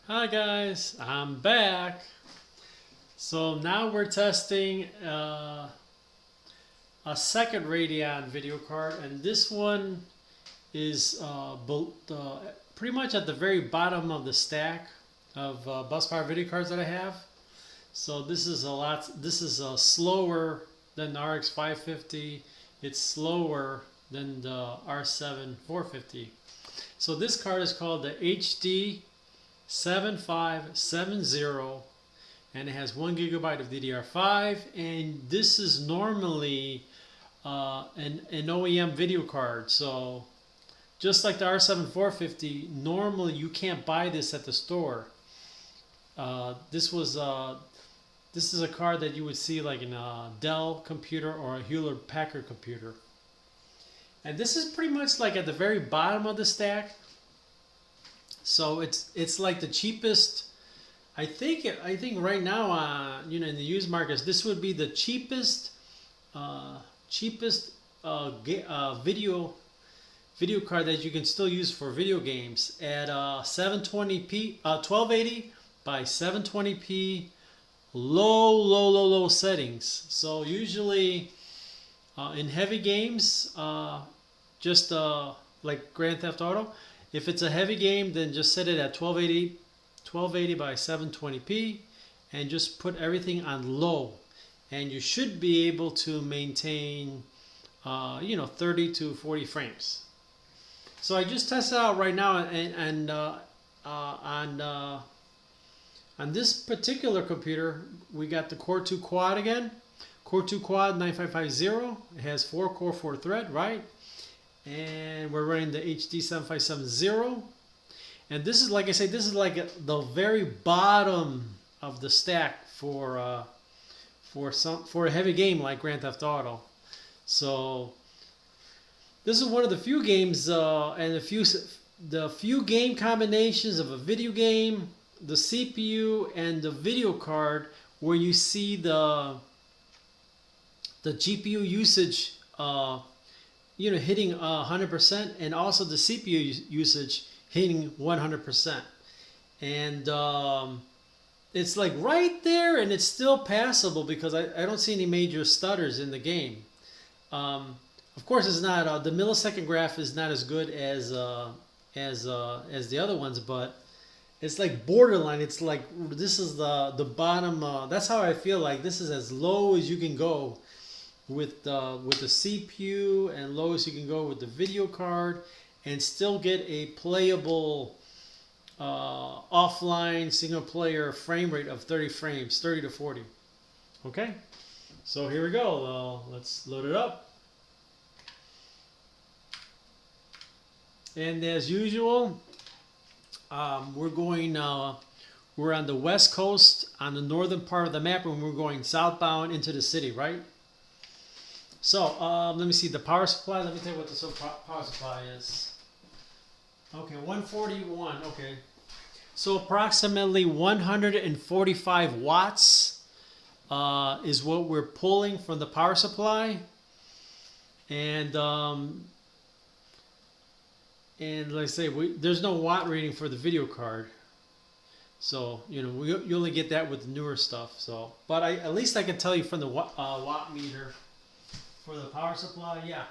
Hi guys, I'm back. So now we're testing a second Radeon video card, and this one is pretty much at the very bottom of the stack of bus power video cards that I have. So this is slower than the RX 550. It's slower than the R7 450. So this card is called the HD 7570, and it has 1 gigabyte of DDR5, and this is normally an OEM video card. So just like the R7 450, normally you can't buy this at the store. This is a card that you would see like in a Dell computer or a Hewlett Packard computer. And this is pretty much like at the very bottom of the stack. So it's like the cheapest. I think right now, in the used markets, this would be the cheapest video card that you can still use for video games at 720p, 1280 by 720p, low settings. So usually in heavy games, just like Grand Theft Auto. If it's a heavy game, then just set it at 1280 by 720p, and just put everything on low, and you should be able to maintain 30 to 40 frames. So I just tested out right now, and on this particular computer, we got the Core2Quad again. Core2Quad 9550. It has 4-core 4-thread, right? And we're running the HD 7570. And this is, like I say, this is like the very bottom of the stack for a heavy game like Grand Theft Auto. So this is one of the few games and the few game combinations of a video game, the CPU and the video card, where you see the GPU usage hitting 100%, and also the CPU usage hitting 100%. And it's like right there, and it's still passable because I don't see any major stutters in the game. Of course, it's not the millisecond graph is not as good as the other ones, but it's like borderline. It's like this is the bottom. That's how I feel like this is as low as you can go with the CPU, and low as you can go with the video card, and still get a playable offline single player frame rate of 30 frames, 30 to 40. Okay, so here we go. Let's load it up. And as usual, we're on the west coast, on the northern part of the map, and we're going southbound into the city, right? So let me see the power supply. Let me tell you what the power supply is. Okay, 141. Okay, so approximately 145 watts is what we're pulling from the power supply, and like I say, there's no watt reading for the video card. So you only get that with the newer stuff. So, but at least I can tell you from the watt meter. For the power supply, yeah.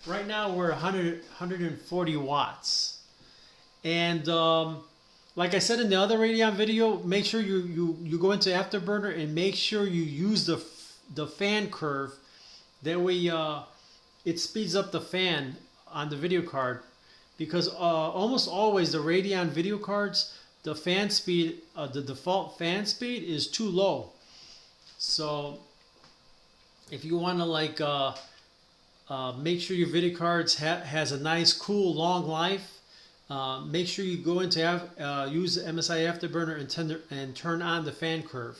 Right now we're 140 watts. And like I said in the other Radeon video, make sure you go into Afterburner and make sure you use the fan curve. That way it speeds up the fan on the video card. Because almost always the Radeon video cards, the fan speed, the default fan speed is too low. So if you want to make sure your video cards has a nice, cool, long life, make sure you go into use the MSI Afterburner and turn on the fan curve.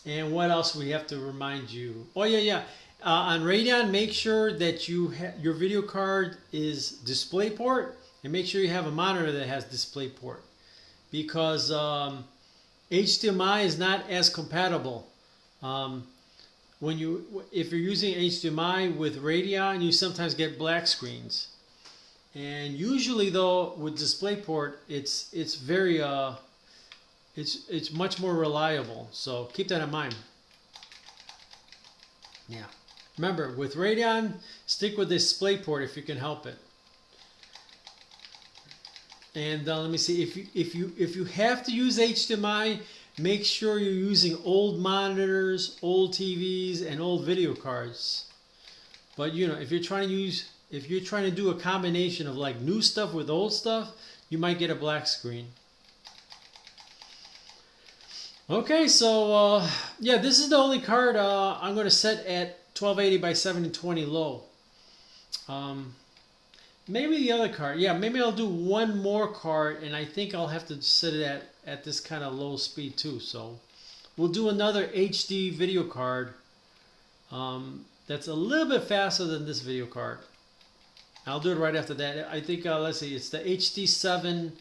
And what else we have to remind you? Oh yeah. On Radeon, make sure that your video card is DisplayPort, and make sure you have a monitor that has DisplayPort, because HDMI is not as compatible. If you're using HDMI with Radeon, you sometimes get black screens. And usually though with DisplayPort, it's very it's much more reliable. So keep that in mind. Yeah. Remember, with Radeon, stick with DisplayPort if you can help it. And let me see, if you have to use HDMI, make sure you're using old monitors, old TVs, and old video cards. But you know, if you're trying to do a combination of like new stuff with old stuff, you might get a black screen. Okay, so yeah, this is the only card I'm going to set at 1280 by 720 low. Maybe the other card, yeah, maybe I'll do one more card, and I think I'll have to set it at this kind of low speed too. So we'll do another HD video card that's a little bit faster than this video card. I'll do it right after that. I think, let's see, it's the HD7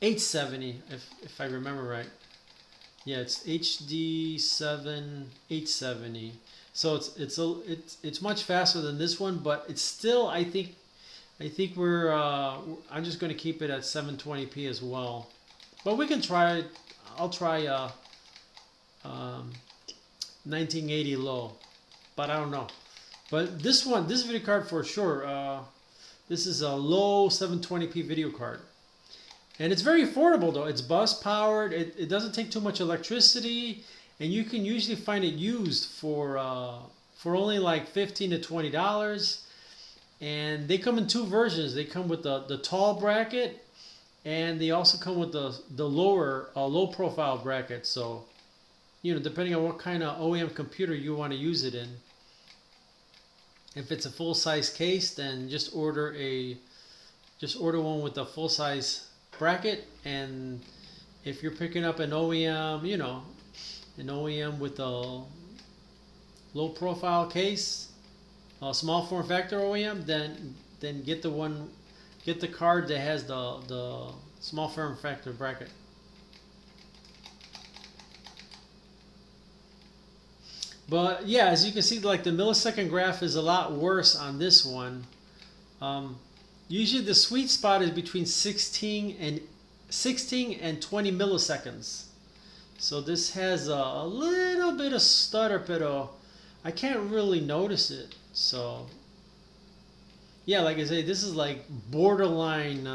870, if I remember right. Yeah, it's HD7 870. So it's much faster than this one, but it's still, I think we're I'm just going to keep it at 720p as well. But we can try, I'll try 1980 low, but I don't know. But this video card for sure, this is a low 720p video card. And it's very affordable though. It's bus powered, it doesn't take too much electricity, and you can usually find it used for only like $15 to $20. And they come in two versions. They come with the tall bracket, and they also come with the lower low profile bracket. So, you know, depending on what kind of OEM computer you want to use it in. If it's a full size case, then just order one with a full size bracket. And if you're picking up an OEM, you know, an OEM with a low profile case, a small form factor OEM, then get the card that has the small form factor bracket. But yeah, as you can see, like the millisecond graph is a lot worse on this one. Usually the sweet spot is between 16 and 20 milliseconds. So this has a little bit of stutter, but I can't really notice it. So yeah, like I say, this is like borderline.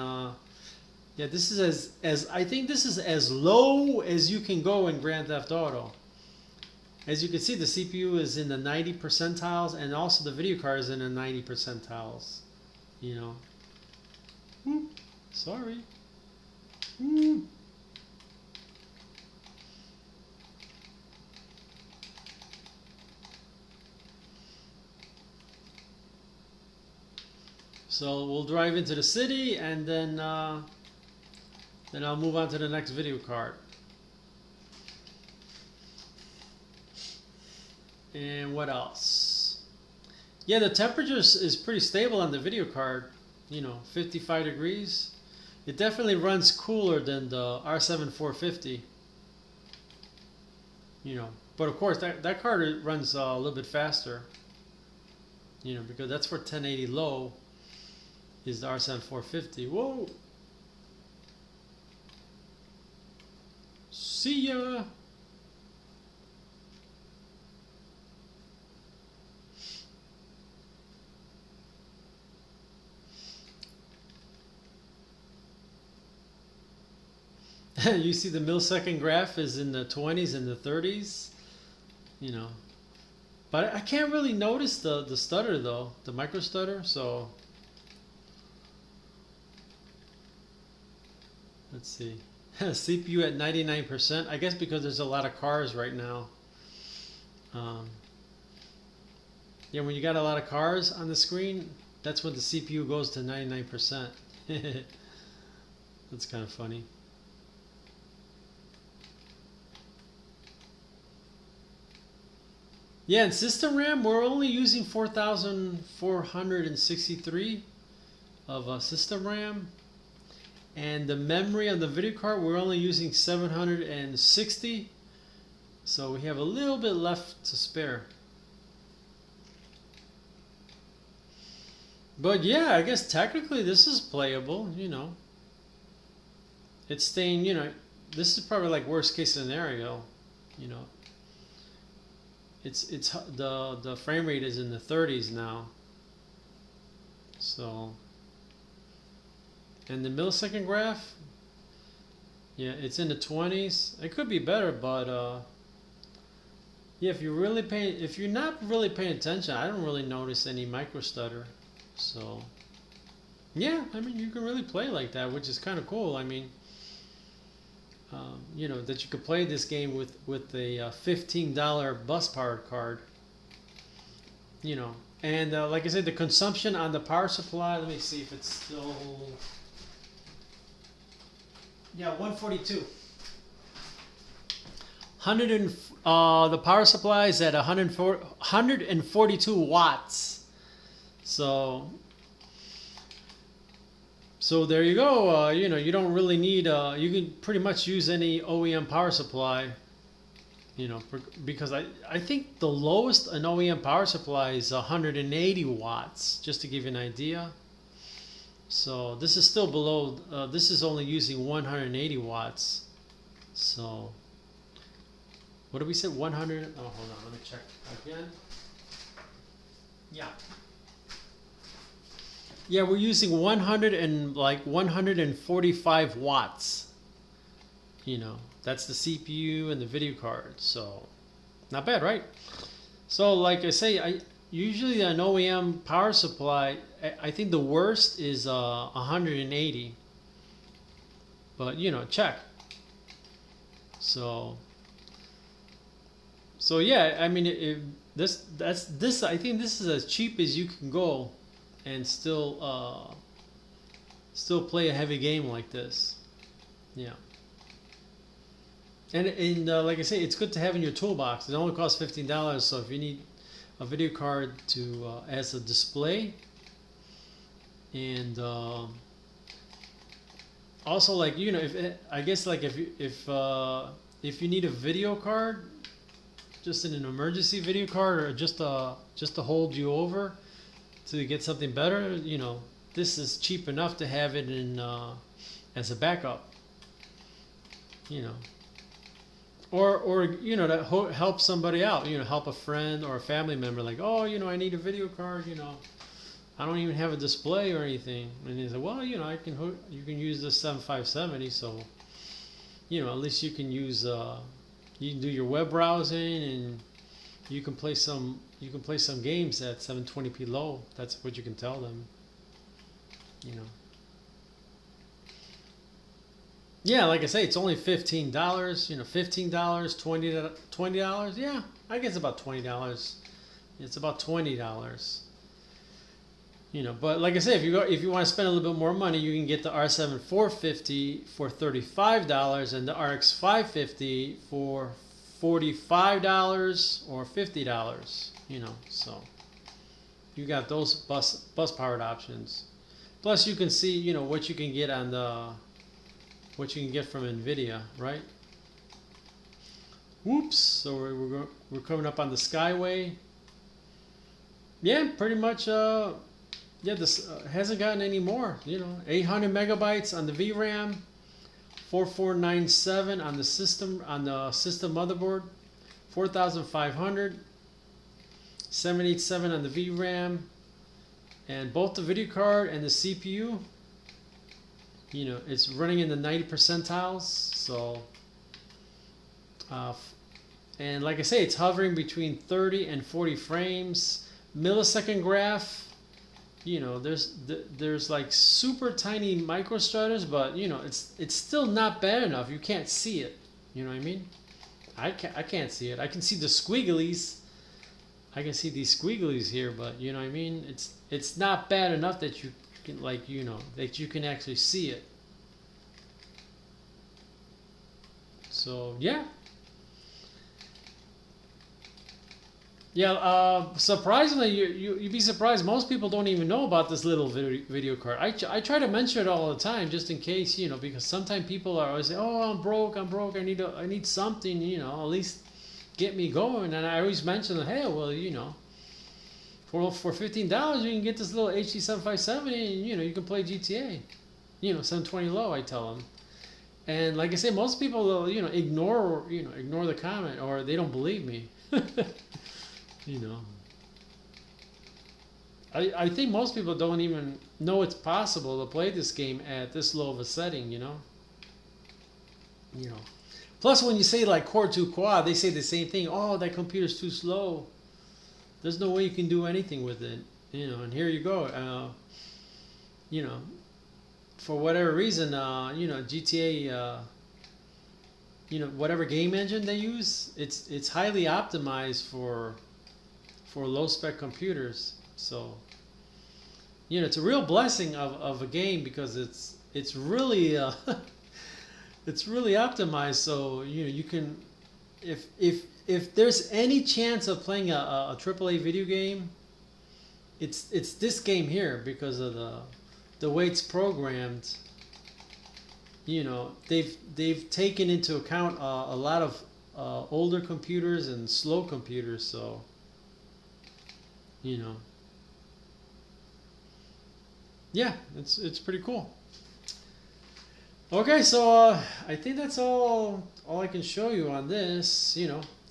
Yeah, this is as I think this is as low as you can go in Grand Theft Auto. As you can see, the CPU is in the 90 percentiles, and also the video card is in the 90 percentiles. You know. Sorry. So we'll drive into the city, and then I'll move on to the next video card. And what else? Yeah, the temperature is pretty stable on the video card. You know, 55 degrees. It definitely runs cooler than the R7 You know, but of course that card runs a little bit faster. You know, because that's for 1080 low. Is the R7 Whoa! See ya! You see the millisecond graph is in the 20s and the 30s, you know. But I can't really notice the stutter though, the micro stutter, so let's see. CPU at 99%, I guess because there's a lot of cars right now. Yeah, when you got a lot of cars on the screen, that's when the CPU goes to 99%. That's kind of funny. Yeah, in system RAM, we're only using 4,463 of system RAM. And the memory on the video card, we're only using 760. So we have a little bit left to spare. But yeah, I guess technically this is playable, you know. It's staying, you know, this is probably like worst case scenario, you know. It's the frame rate is in the 30s now. So, and the millisecond graph, yeah, it's in the 20s. It could be better, but yeah, if you're not really paying attention, I don't really notice any micro stutter. So, yeah, I mean, you can really play like that, which is kind of cool. I mean, you know, that you could play this game with a $15 bus powered card. You know, and like I said, the consumption on the power supply. Let me see if it's still. Yeah, 142. 100 the power supply is at 142 watts. So there you go. You know, you don't really need. You can pretty much use any OEM power supply. You know, because I think the lowest an OEM power supply is 180 watts. Just to give you an idea. So this is still below. This is only using 180 watts. So what did we say? 100. Oh, hold on. Let me check again. Yeah. Yeah, we're using 145 watts. You know, that's the CPU and the video card. So not bad, right? So like I say, usually an OEM power supply, I think the worst is 180. But you know, check. So yeah, I mean, I think this is as cheap as you can go, and still play a heavy game like this. Yeah. And like I say, it's good to have in your toolbox. It only costs $15, so if you need a video card to as a display, and also, like, you know, I guess like if you need a video card, just in an emergency video card, or just to hold you over to get something better, you know, this is cheap enough to have it in as a backup. You know. Or you know, to help somebody out, you know, help a friend or a family member, like, oh, you know, I need a video card, you know, I don't even have a display or anything, and he said, well, you know, you can use this 7570, so, you know, at least you can use you can do your web browsing, and you can play some games at 720p low. That's what you can tell them, you know. Yeah, like I say, it's only $15. You know, $15, $20. Yeah, I guess about $20. It's about $20. You know, but like I say, if you want to spend a little bit more money, you can get the R7 450 for $35 and the RX 550 for $45 or $50. You know, so you got those bus powered options. Plus, you can see, you know, what you can get on what you can get from NVIDIA, right? Whoops! So we're coming up on the Skyway. Yeah, pretty much. Yeah, this hasn't gotten any more. You know, 800 megabytes on the VRAM, 4497 on the system motherboard, 4500, 787 on the VRAM, and both the video card and the CPU. You know, it's running in the 90 percentiles, so and like I say, it's hovering between 30 and 40 frames. Millisecond graph, you know, there's like super tiny micro stutters, but you know, it's still not bad enough. You can't see it. You know what I mean? I can't see it. I can see the squigglies. I can see these squigglies here, but you know what I mean? It's not bad enough that you can, like, you know, that you can actually see it. So yeah, surprisingly, you'd be surprised, most people don't even know about this little video card. I try to mention it all the time, just in case, you know, because sometimes people are always saying, oh, I'm broke, I need something, you know, at least get me going. And I always mention that, hey, well, you know, For $15 you can get this little HD 7570, and you can play GTA. 720 low, I tell them. And like I say, most people ignore the comment, or they don't believe me. I think most people don't even know it's possible to play this game at this low of a setting, Plus, when you say like Core2Quad, they say the same thing. Oh, that computer's too slow. There's no way you can do anything with it, And here you go. For whatever reason, GTA, whatever game engine they use, it's highly optimized for low spec computers. So, it's a real blessing of a game, because it's really it's really optimized. So you can, if there's any chance of playing a AAA video game, it's this game here, because of the way it's programmed. They've taken into account a lot of older computers and slow computers. So yeah, it's pretty cool. Okay, so I think that's all I can show you on this.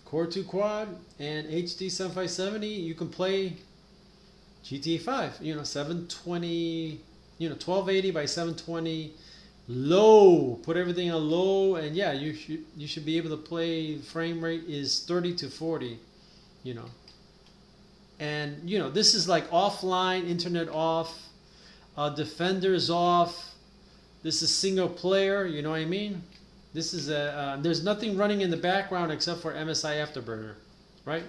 Core2Quad and HD 7570. You can play GTA 5. 720. 1280 by 720. Low. Put everything on low, and yeah, you should be able to play. Frame rate is 30 to 40. And this is like offline, internet off, Defender's off. This is single player, you know what I mean? This is there's nothing running in the background except for MSI Afterburner, right?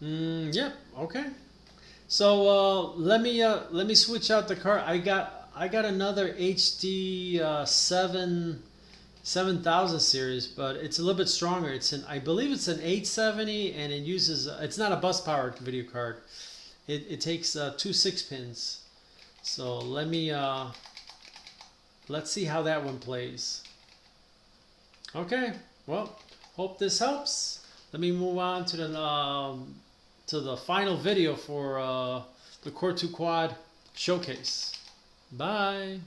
Yep. Okay. So let me switch out the card. I got another HD 7000 series, but it's a little bit stronger. I believe it's an 870, and it uses it's not a bus powered video card. It takes 2 6-pins. So let's see how that one plays. Okay, well, hope this helps. Let me move on to the final video for the Core2Quad showcase. Bye.